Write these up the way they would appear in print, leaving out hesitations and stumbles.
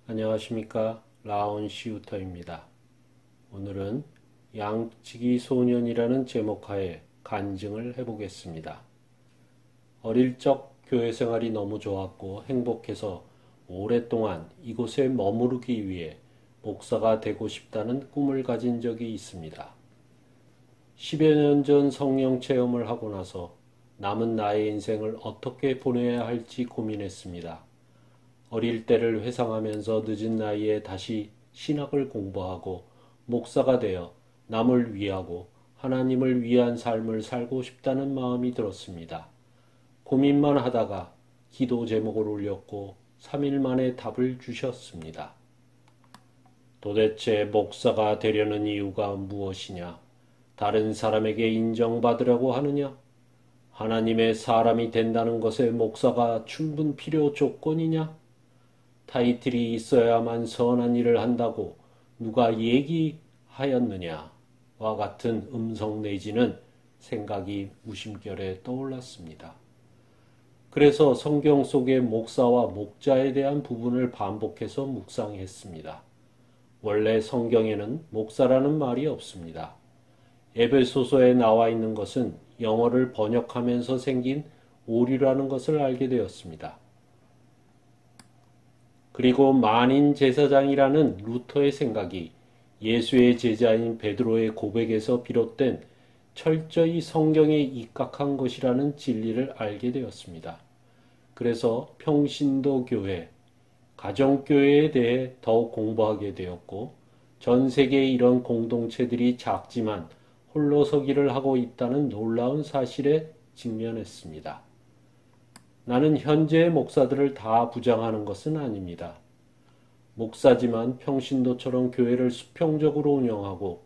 안녕하십니까. 라온 시우터입니다. 오늘은 양치기 소년이라는 제목하에 간증을 해보겠습니다. 어릴 적 교회 생활이 너무 좋았고 행복해서 오랫동안 이곳에 머무르기 위해 목사가 되고 싶다는 꿈을 가진 적이 있습니다. 10여 년 전 성령 체험을 하고 나서 남은 나의 인생을 어떻게 보내야 할지 고민했습니다. 어릴 때를 회상하면서 늦은 나이에 다시 신학을 공부하고 목사가 되어 남을 위하고 하나님을 위한 삶을 살고 싶다는 마음이 들었습니다. 고민만 하다가 기도 제목을 올렸고 3일 만에 답을 주셨습니다. 도대체 목사가 되려는 이유가 무엇이냐? 다른 사람에게 인정받으려고 하느냐? 하나님의 사람이 된다는 것에 목사가 충분 필요 조건이냐? 타이틀이 있어야만 선한 일을 한다고 누가 얘기하였느냐와 같은 음성 내지는 생각이 무심결에 떠올랐습니다. 그래서 성경 속의 목사와 목자에 대한 부분을 반복해서 묵상했습니다. 원래 성경에는 목사라는 말이 없습니다. 에베소서에 나와 있는 것은 영어를 번역하면서 생긴 오류라는 것을 알게 되었습니다. 그리고 만인 제사장이라는 루터의 생각이 예수의 제자인 베드로의 고백에서 비롯된 철저히 성경에 입각한 것이라는 진리를 알게 되었습니다. 그래서 평신도 교회, 가정교회에 대해 더욱 공부하게 되었고 전 세계에 이런 공동체들이 작지만 홀로서기를 하고 있다는 놀라운 사실에 직면했습니다. 나는 현재의 목사들을 다 부정하는 것은 아닙니다. 목사지만 평신도처럼 교회를 수평적으로 운영하고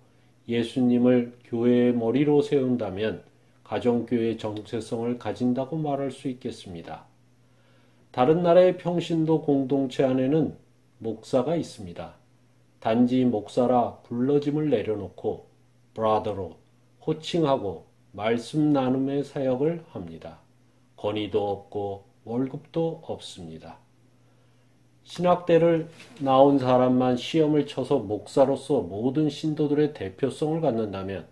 예수님을 교회의 머리로 세운다면 가정교회의 정체성을 가진다고 말할 수 있겠습니다. 다른 나라의 평신도 공동체 안에는 목사가 있습니다. 단지 목사라 불러짐을 내려놓고 브라더로 호칭하고 말씀 나눔의 사역을 합니다. 권위도 없고 월급도 없습니다. 신학대를 나온 사람만 시험을 쳐서 목사로서 모든 신도들의 대표성을 갖는다면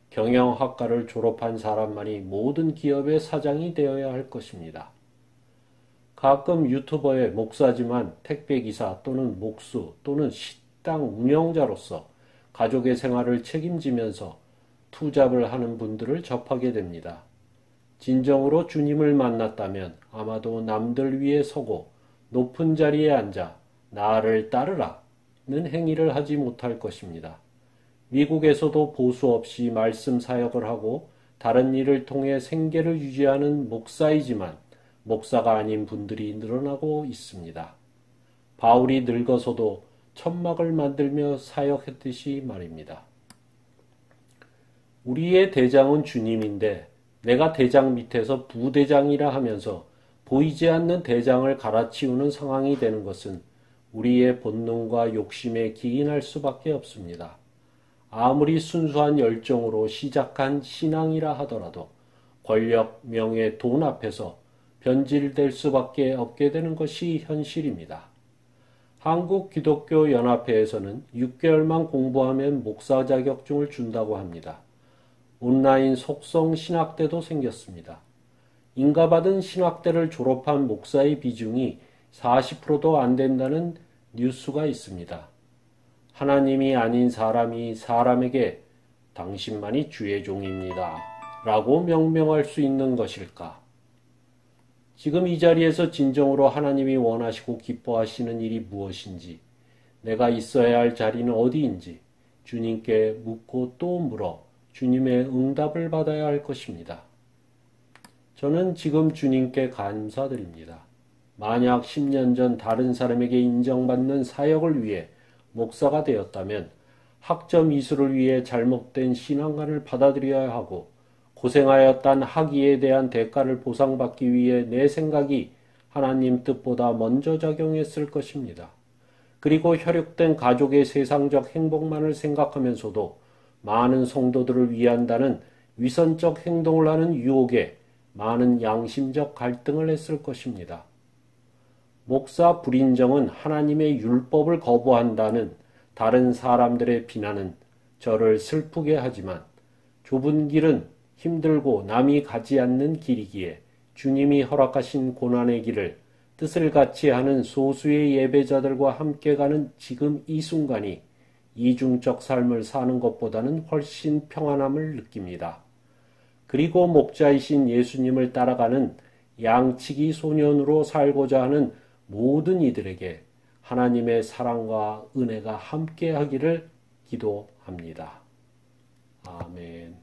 경영학과를 졸업한 사람만이 모든 기업의 사장이 되어야 할 것입니다. 가끔 유튜버의 목사지만 택배기사 또는 목수 또는 식당 운영자로서 가족의 생활을 책임지면서 투잡을 하는 분들을 접하게 됩니다. 진정으로 주님을 만났다면 아마도 남들 위에 서고 높은 자리에 앉아 나를 따르라는 행위를 하지 못할 것입니다. 미국에서도 보수 없이 말씀 사역을 하고 다른 일을 통해 생계를 유지하는 목사이지만 목사가 아닌 분들이 늘어나고 있습니다. 바울이 늙어서도 천막을 만들며 사역했듯이 말입니다. 우리의 대장은 주님인데 내가 대장 밑에서 부대장이라 하면서 보이지 않는 대장을 갈아치우는 상황이 되는 것은 우리의 본능과 욕심에 기인할 수밖에 없습니다. 아무리 순수한 열정으로 시작한 신앙이라 하더라도 권력, 명예, 돈 앞에서 변질될 수밖에 없게 되는 것이 현실입니다. 한국기독교연합회에서는 6개월만 공부하면 목사 자격증을 준다고 합니다. 온라인 속성 신학대도 생겼습니다. 인가받은 신학대를 졸업한 목사의 비중이 40%도 안 된다는 뉴스가 있습니다. 하나님이 아닌 사람이 사람에게 당신만이 주의 종입니다 라고 명명할 수 있는 것일까? 지금 이 자리에서 진정으로 하나님이 원하시고 기뻐하시는 일이 무엇인지, 내가 있어야 할 자리는 어디인지 주님께 묻고 또 물어 주님의 응답을 받아야 할 것입니다. 저는 지금 주님께 감사드립니다. 만약 10년 전 다른 사람에게 인정받는 사역을 위해 목사가 되었다면 학점 이수를 위해 잘못된 신앙관을 받아들여야 하고 고생하였단 학위에 대한 대가를 보상받기 위해 내 생각이 하나님 뜻보다 먼저 작용했을 것입니다. 그리고 혈육된 가족의 세상적 행복만을 생각하면서도 많은 성도들을 위한다는 위선적 행동을 하는 유혹에 많은 양심적 갈등을 했을 것입니다. 목사 불인정은 하나님의 율법을 거부한다는 다른 사람들의 비난은 저를 슬프게 하지만 좁은 길은 힘들고 남이 가지 않는 길이기에 주님이 허락하신 고난의 길을 뜻을 같이 하는 소수의 예배자들과 함께 가는 지금 이 순간이 이중적 삶을 사는 것보다는 훨씬 평안함을 느낍니다. 그리고 목자이신 예수님을 따라가는 양치기 소년으로 살고자 하는 모든 이들에게 하나님의 사랑과 은혜가 함께 하기를 기도합니다. 아멘.